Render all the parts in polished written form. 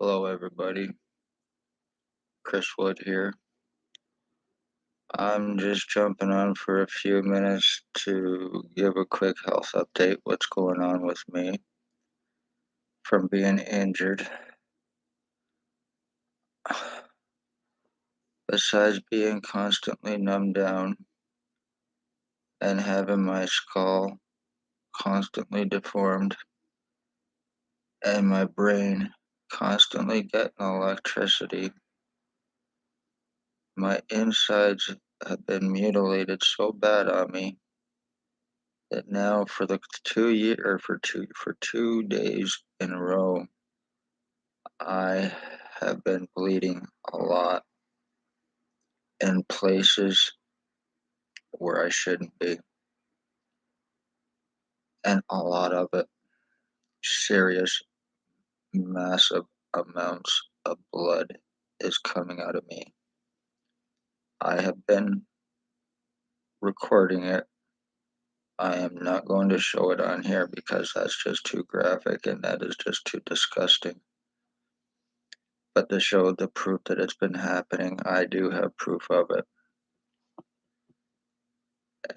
Hello everybody, Chris Wood here. I'm just jumping on for a few minutes to give a quick health update, what's going on with me from being injured. Besides being constantly numbed down and having my skull constantly deformed and my brain constantly getting electricity, my insides have been mutilated so bad on me that now for the 2 days in a row, I have been bleeding a lot in places where I shouldn't be, and a lot of it, serious, massive amounts of blood is coming out of me. I have been recording it. I am not going to show it on here because that's just too graphic and that is just too disgusting. But to show the proof that it's been happening, I do have proof of it.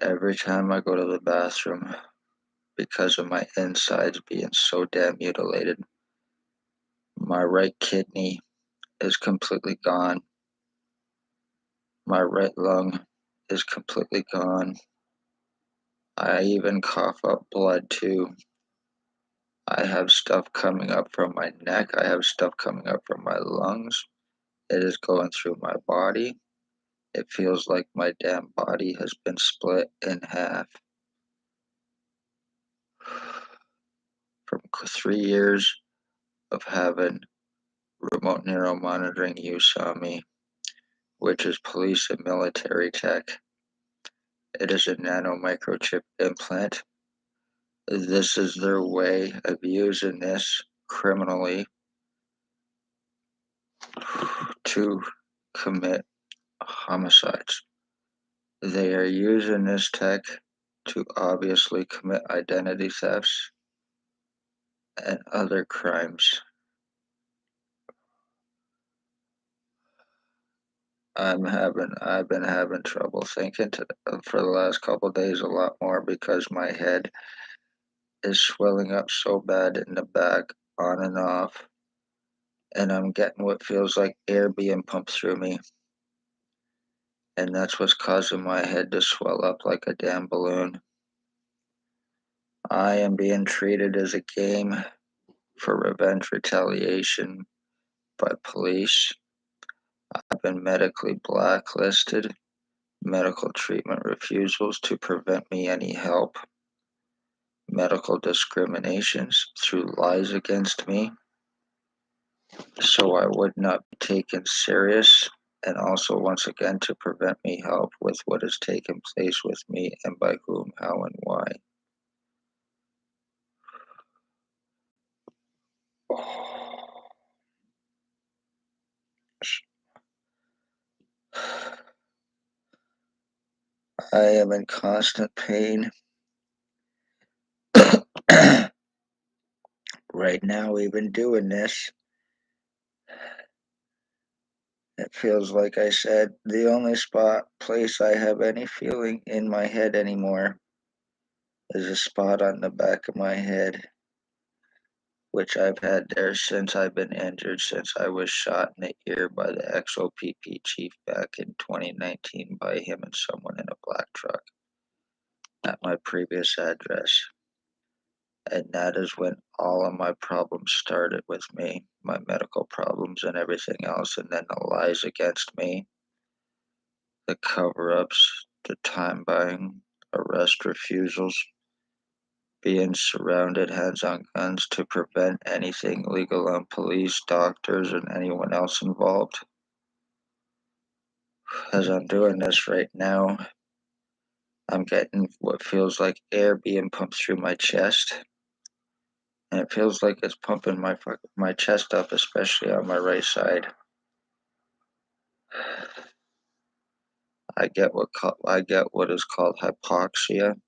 Every time I go to the bathroom, because of my insides being so damn mutilated, my right kidney is completely gone. My right lung is completely gone. I even cough up blood too. I have stuff coming up from my neck. I have stuff coming up from my lungs. It is going through my body. It feels like my damn body has been split in half. From 3 years of having remote neuro monitoring use on me, which is police and military tech. It is a nano microchip implant. This is their way of using this criminally to commit homicides. They are using this tech to obviously commit identity thefts and other crimes. I've been having trouble thinking for the last couple days a lot more because my head is swelling up so bad in the back, on and off, and I'm getting what feels like air being pumped through me. And that's what's causing my head to swell up like a damn balloon. I am being treated as a game for revenge retaliation by police. I've been medically blacklisted, medical treatment refusals to prevent me any help, medical discriminations through lies against me, so I would not be taken serious, and also once again to prevent me help with what has taken place with me and by whom, how, and why. I am in constant pain. Right now, even doing this, it feels like I said, the only place I have any feeling in my head anymore is a spot on the back of my head, which I've had there since I've been injured, since I was shot in the ear by the XOPP chief back in 2019 by him and someone in a black truck at my previous address. And that is when all of my problems started with me, my medical problems and everything else, and then the lies against me, the cover-ups, the time buying, arrest refusals, being surrounded hands on guns to prevent anything legal on police, doctors, and anyone else involved. As I'm doing this right now, I'm getting what feels like air being pumped through my chest. And it feels like it's pumping my chest up, especially on my right side. I get what is called hypoxia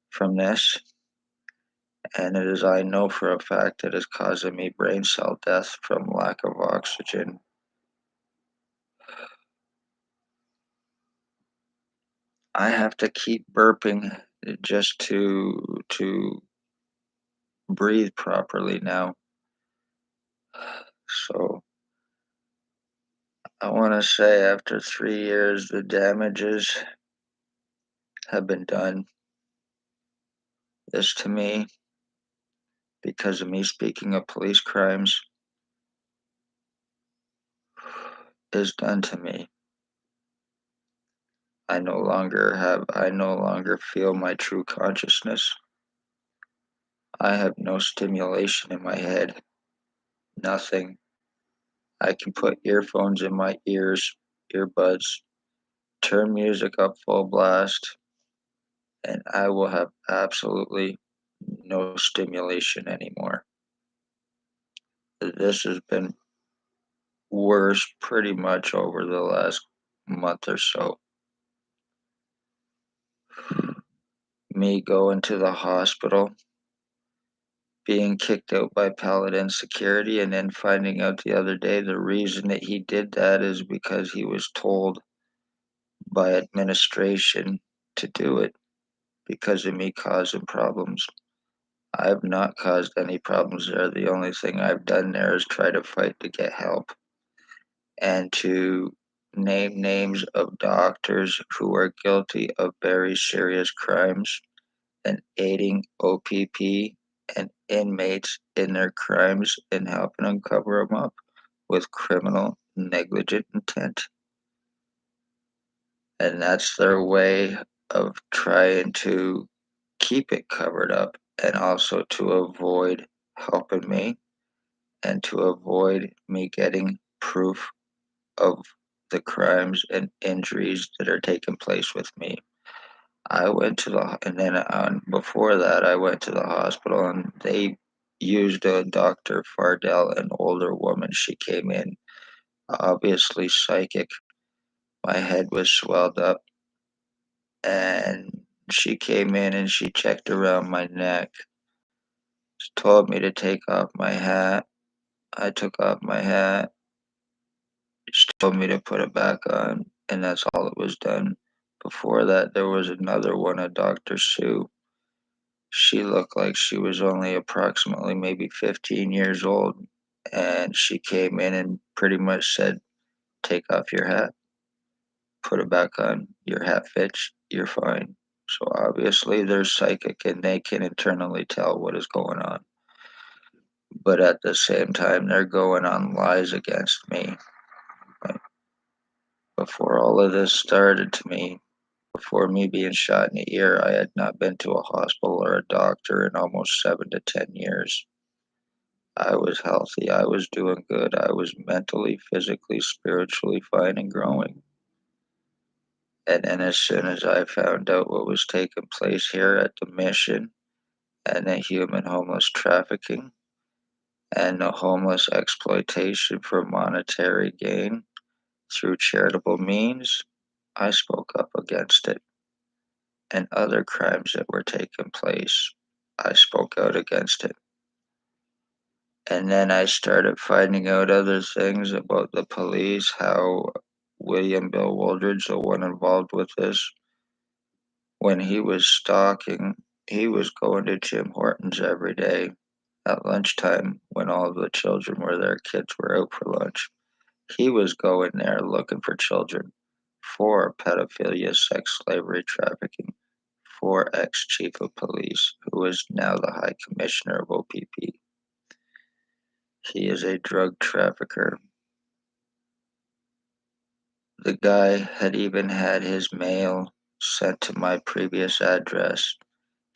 from this, and it is I know for a fact it is causing me brain cell death from lack of oxygen. I have to keep burping just to breathe properly now. So I want to say after 3 years, the damages have been done. This to me, because of me speaking of police crimes, is done to me. I no longer feel my true consciousness. I have no stimulation in my head. Nothing. I can put earphones in my earbuds, turn music up full blast, and I will have absolutely no stimulation anymore. This has been worse pretty much over the last month or so. Me going to the hospital, being kicked out by Paladin security, and then finding out the other day the reason that he did that is because he was told by administration to do it because of me causing problems. I've not caused any problems there. The only thing I've done there is try to fight to get help and to name names of doctors who are guilty of very serious crimes and aiding OPP and inmates in their crimes and helping them cover them up with criminal negligent intent. And that's their way of trying to keep it covered up and also to avoid helping me and to avoid me getting proof of the crimes and injuries that are taking place with me. I went to the, and then before that, I went to the hospital and they used a Dr. Fardell, an older woman. She came in, obviously psychic. My head was swelled up, and she came in and she checked around my neck. She told me to take off my hat. I took off my hat. She told me to put it back on, and that's all it was done. Before that, there was another one, a Dr. Sue. She looked like she was only approximately maybe 15 years old, and she came in and pretty much said, "Take off your hat, put it back on. Your hat fits, you're fine." So obviously they're psychic and they can internally tell what is going on. But at the same time, they're going on lies against me. Before all of this started to me, before me being shot in the ear, I had not been to a hospital or a doctor in almost 7 to 10 years. I was healthy, I was doing good, I was mentally, physically, spiritually fine and growing. And then as soon as I found out what was taking place here at the mission and the human homeless trafficking and the homeless exploitation for monetary gain through charitable means, I spoke up against it. And other crimes that were taking place, I spoke out against it. And then I started finding out other things about the police, how William Bill Wooldridge, the one involved with this, when he was stalking, he was going to Jim Hortons every day at lunchtime when all of the children were there, kids were out for lunch. He was going there looking for children for pedophilia, sex slavery, trafficking, for ex-chief of police, who is now the High Commissioner of OPP. He is a drug trafficker. The guy had even had his mail sent to my previous address.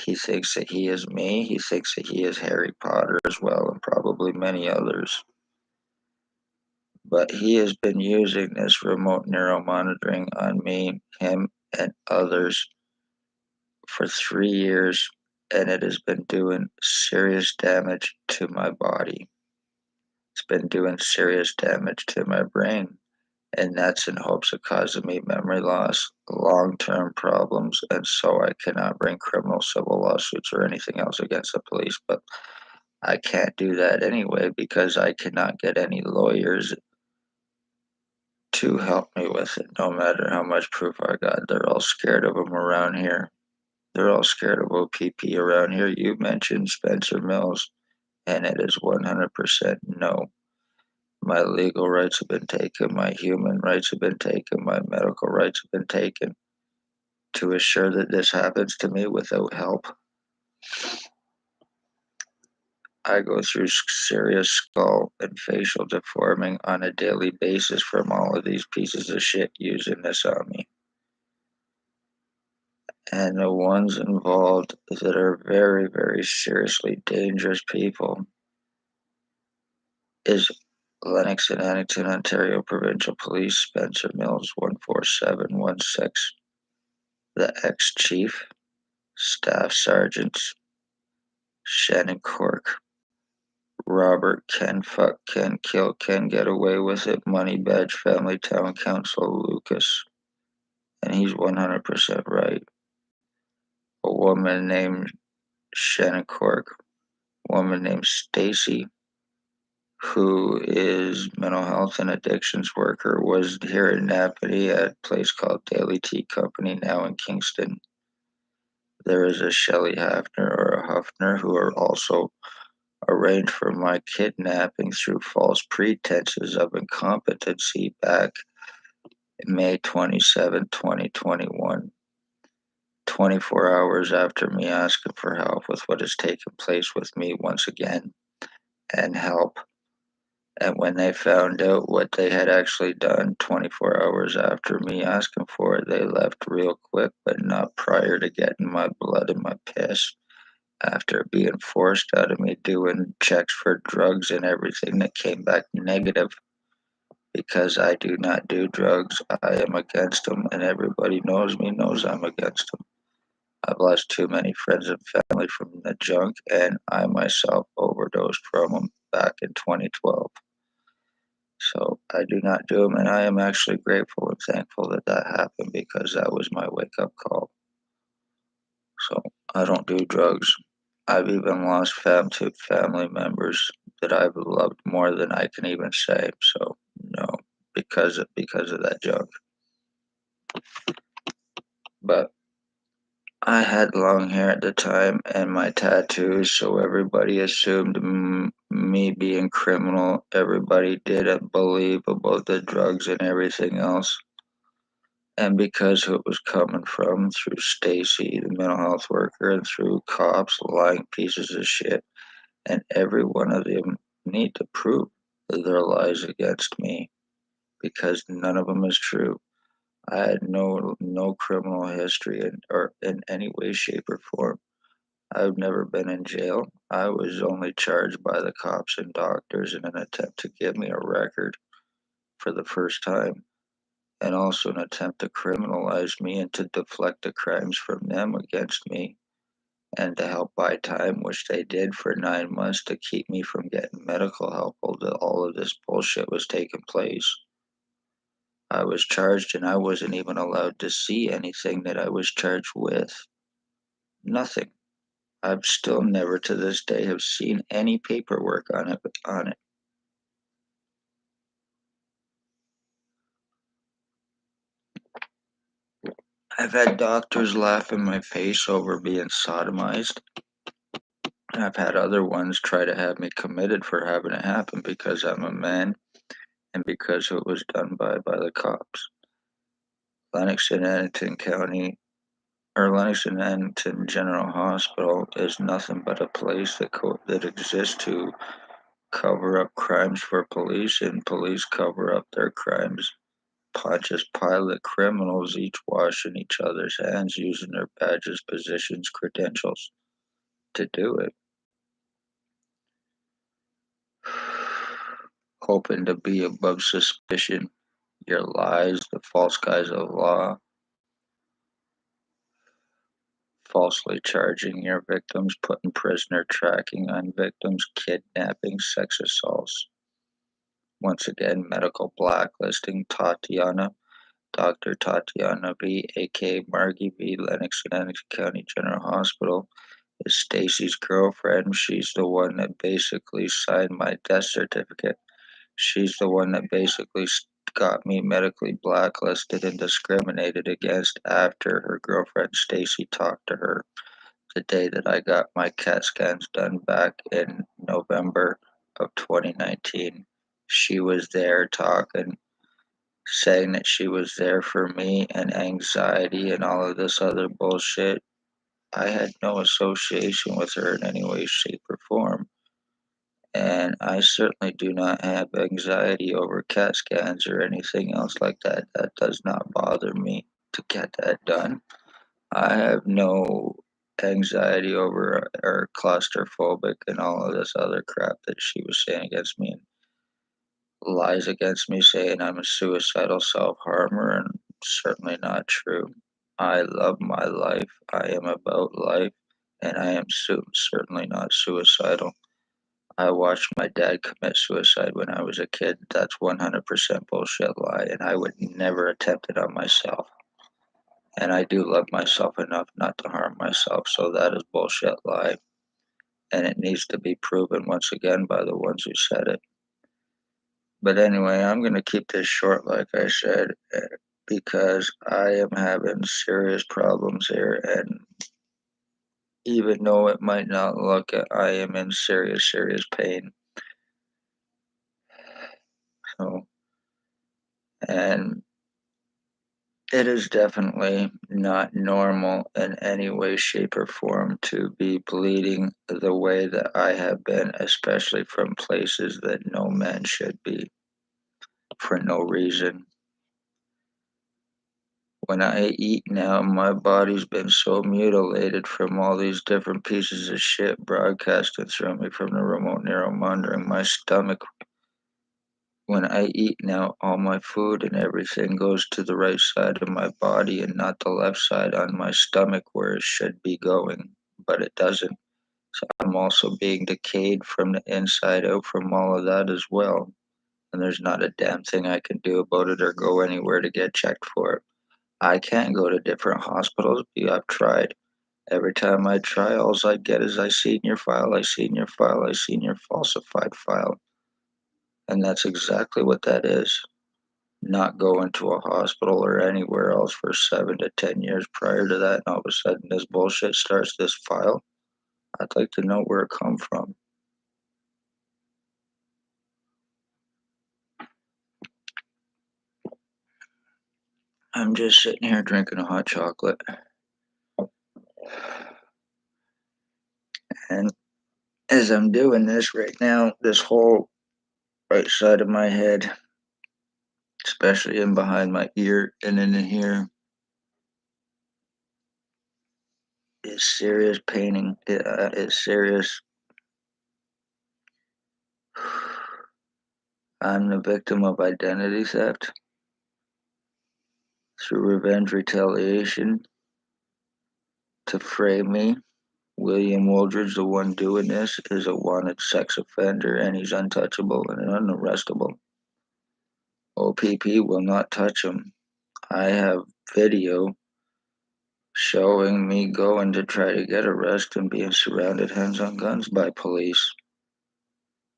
He thinks that he is me. He thinks that he is Harry Potter as well, and probably many others. But he has been using this remote neuromonitoring on me, him, and others for 3 years, and it has been doing serious damage to my body. It's been doing serious damage to my brain. and that's in hopes of causing me memory loss, long-term problems, and so I cannot bring criminal civil lawsuits or anything else against the police. But I can't do that anyway because I cannot get any lawyers to help me with it, no matter how much proof I got. They're all scared of them around here. They're all scared of OPP around here. You mentioned Spencer Mills, and it is 100% no. My legal rights have been taken, my human rights have been taken, my medical rights have been taken. To assure that this happens to me without help, I go through serious skull and facial deforming on a daily basis from all of these pieces of shit using this on me. And the ones involved that are very, very seriously dangerous people is Lennox and Addington, Ontario Provincial Police, Spencer Mills 14716, the ex-chief, Staff Sergeants, Shannon CORK, Robert Can Fuck Can Kill Can Get Away With It, Money Badge Family Town Council Lucas, and he's 100% right. A woman named Shannon CORK, a woman named STACEY, who is mental health and addictions worker, was here in NAPANEE at a place called Daily Tea Company, now in Kingston. There is a SHELLEY Hafner or a Huffner who are also arranged for my kidnapping through false pretenses of incompetency back May 27, 2021, 24 hours after me asking for help with what has taken place with me once again and help. And when they found out what they had actually done 24 hours after me asking for it, they left real quick, but not prior to getting my blood and my piss. After being forced out of me doing checks for drugs and everything that came back negative because I do not do drugs. I am against them, and everybody knows me, knows I'm against them. I've lost too many friends and family from the junk, and I myself overdosed from them back in 2012. So I do not do them, and I am actually grateful and thankful that that happened because that was my wake-up call. So I don't do drugs. I've even lost family members that I've loved more than I can even say. So no, because of that junk. But I had long hair at the time and my tattoos, so everybody assumed me being criminal. Everybody didn't believe about the drugs and everything else. And because it was coming from through STACEY, the mental health worker, and through cops, lying pieces of shit, and every one of them need to prove their lies against me because none of them is true. I had no criminal history in any way, shape, or form. I've never been in jail. I was only charged by the cops and doctors in an attempt to give me a record for the first time, and also an attempt to criminalize me and to deflect the crimes from them against me, and to help buy time, which they did for 9 months to keep me from getting medical help while all of this bullshit was taking place. I was charged and I wasn't even allowed to see anything that I was charged with. Nothing. I've still never to this day have seen any paperwork on it. I've had doctors laugh in my face over being sodomized. I've had other ones try to have me committed for having it happen because I'm a man and because it was done by the cops. Lennox and Addington County, or Lennox and Addington General Hospital, is nothing but a place that exists to cover up crimes for police, and police cover up their crimes. Pontius Pilate criminals each washing each other's hands using their badges, positions, credentials to do it. Hoping to be above suspicion, your lies, the false guise of law, falsely charging your victims, putting prisoner tracking on victims, kidnapping, sex assaults. once again, medical blacklisting Tatiana, Dr. Tatiana V, aka Margie V, Lennox County General Hospital, is Stacy's girlfriend. She's the one that basically signed my death certificate. She's the one that basically got me medically blacklisted and discriminated against after her girlfriend Stacy talked to her the day that I got my CAT scans done back in November of 2019. She was there talking, saying that she was there for me and anxiety and all of this other bullshit. I had no association with her in any way, shape, or form. And I certainly do not have anxiety over CAT scans or anything else like that. That does not bother me to get that done. I have no anxiety over or claustrophobic and all of this other crap that she was saying against me and lies against me saying I'm a suicidal self-harmer, and certainly not true. I love my life. I am about life, and I am certainly not suicidal. I watched my dad commit suicide when I was a kid. That's 100% bullshit lie, and I would never attempt it on myself. And I do love myself enough not to harm myself, so that is bullshit lie. And it needs to be proven once again by the ones who said it. But anyway, I'm going to keep this short, like I said, because I am having serious problems here. And even though it might not look it, I am in serious, serious pain. So, and it is definitely not normal in any way, shape, or form to be bleeding the way that I have been, especially from places that no man should be, for no reason. When I eat now, my body's been so mutilated from all these different pieces of shit broadcasted through me from the remote neuromonitoring. My stomach, when I eat now, all my food and everything goes to the right side of my body and not the left side on my stomach where it should be going, but it doesn't. So I'm also being decayed from the inside out from all of that as well. And there's not a damn thing I can do about it or go anywhere to get checked for it. I can't go to different hospitals. I've tried. Every time I try, all I get is I seen your file, I seen your file, I seen your falsified file. And that's exactly what that is. Not going to a hospital or anywhere else for 7 to 10 years prior to that, and all of a sudden this bullshit starts this file. I'd like to know where it come from. I'm just sitting here drinking a hot chocolate. And as I'm doing this right now, this whole right side of my head, especially in behind my ear and in here, is serious paining. It's serious. I'm the victim of identity theft through revenge retaliation to frame me. William Wooldridge, the one doing this, is a wanted sex offender and he's untouchable and unarrestable. OPP will not touch him. I have video showing me going to try to get arrested and being surrounded hands on guns by police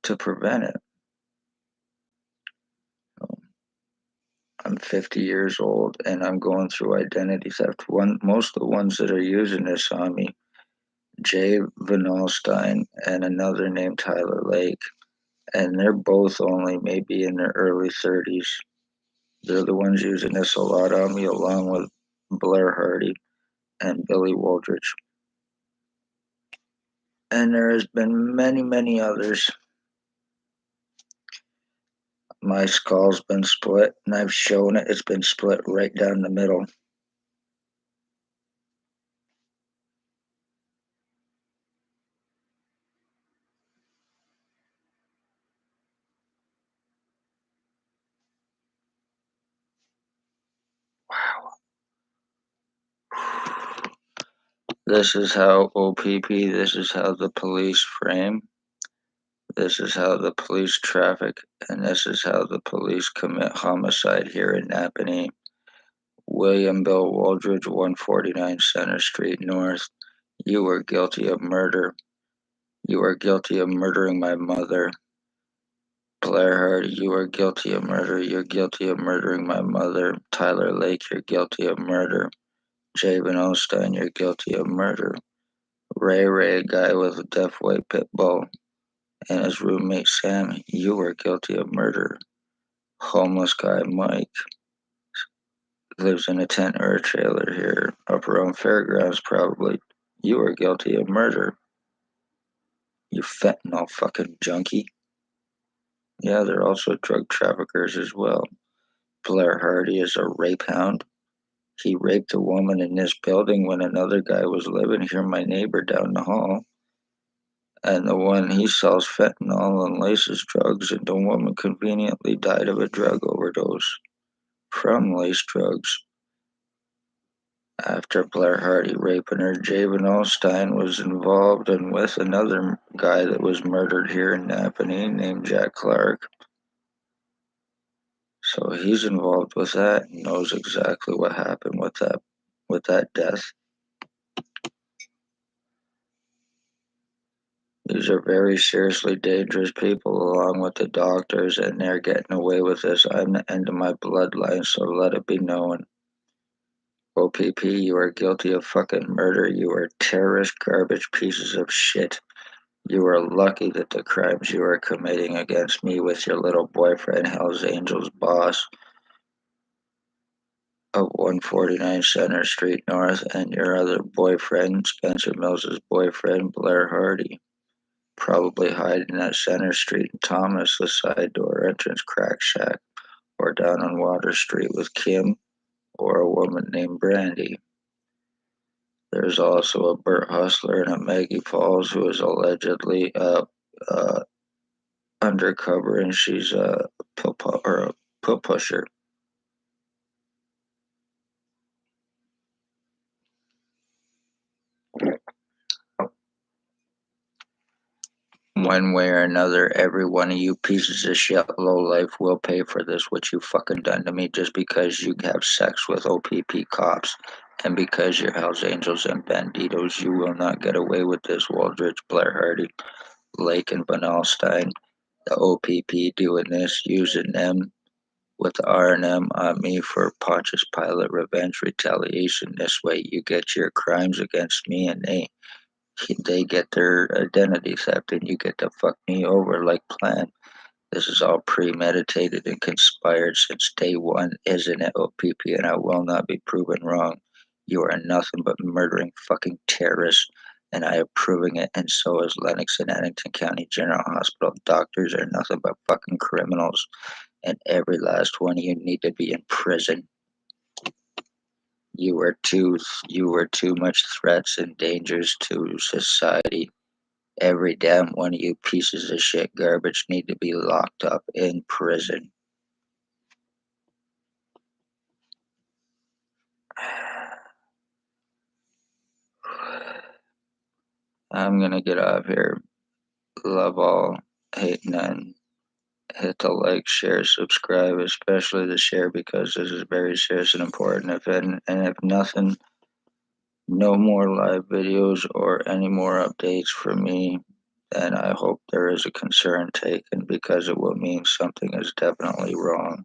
to prevent it. I'm 50 years old and I'm going through identity theft. Most of the ones that are using this on me, Jay VANALSTINE and another named Tyler Lake, and they're both only maybe in their early 30s. They're the ones using this a lot on me, along with Blair Hardy and Billy Wooldridge. And there has been many, many others. My skull's been split, and I've shown it. It's been split right down the middle. Wow. This is how OPP, this is how the police frame This is how the police traffic, and this is how the police commit homicide here in NAPANEE. William Bill Wooldridge, 149 Center Street North. You were guilty of murder. You are guilty of murdering my mother. Blair Hardy, you are guilty of murder. You're guilty of murdering my mother. Tyler Lake, you're guilty of murder. Jay VANALSTINE, you're guilty of murder. Ray, a guy with a deaf white pit bull, and his roommate Sam, you were guilty of murder. Homeless guy Mike lives in a tent or a trailer here, up around Fairgrounds probably. You are guilty of murder. You fentanyl fucking junkie. Yeah, they're also drug traffickers as well. Blair Hardy is a rape hound. He raped a woman in this building when another guy was living here, my neighbor down the hall. And the one he sells fentanyl and laces drugs, and the woman conveniently died of a drug overdose from lace drugs. After Blair Hardy raping her, Jay VANALSTINE was involved and with another guy that was murdered here in NAPANEE named Jack Clark. So he's involved with that and knows exactly what happened with that death. These are very seriously dangerous people along with the doctors, and they're getting away with this. I'm the end of my bloodline, so let it be known. OPP, you are guilty of fucking murder. You are terrorist garbage pieces of shit. You are lucky that the crimes you are committing against me with your little boyfriend, Hell's Angels boss of 149 Center Street North, and your other boyfriend, Spencer Mills's boyfriend, Blair Hardy, probably hiding at Center Street and Thomas, the side door entrance CRACKSHACK, or down on Water Street with Kim or a woman named Brandy. There's also a BURT hustler and a Maggie Falls who is allegedly undercover, and she's a pill pusher. One way or another, every one of you pieces of shit low life will pay for this, what you fucking done to me, just because you have sex with OPP cops and because you're Hells Angels and Banditos. You will not get away with this. Wooldridge, Blair Hardy, Lake, and VANALSTINE. The OPP doing this, using them with R&M on me for Pontius Pilate revenge retaliation. This way you get your crimes against me, and they get their identity theft, and you get to fuck me over like planned. This is all premeditated and conspired since day one, isn't it, OPP? And I will not be proven wrong. You are nothing but murdering fucking terrorists, and I am proving it, and so is Lennox and Addington County General Hospital. Doctors are nothing but fucking criminals, and every last one of you need to be in prison. You were too much threats and dangers to society. Every damn one of you pieces of shit garbage need to be locked up in prison. I'm gonna get off here. Love all, hate none. Hit the like, share, subscribe, especially the share, because this is very serious and important. And if nothing, no more live videos or any more updates from me, then I hope there is a concern taken, because it will mean something is definitely wrong.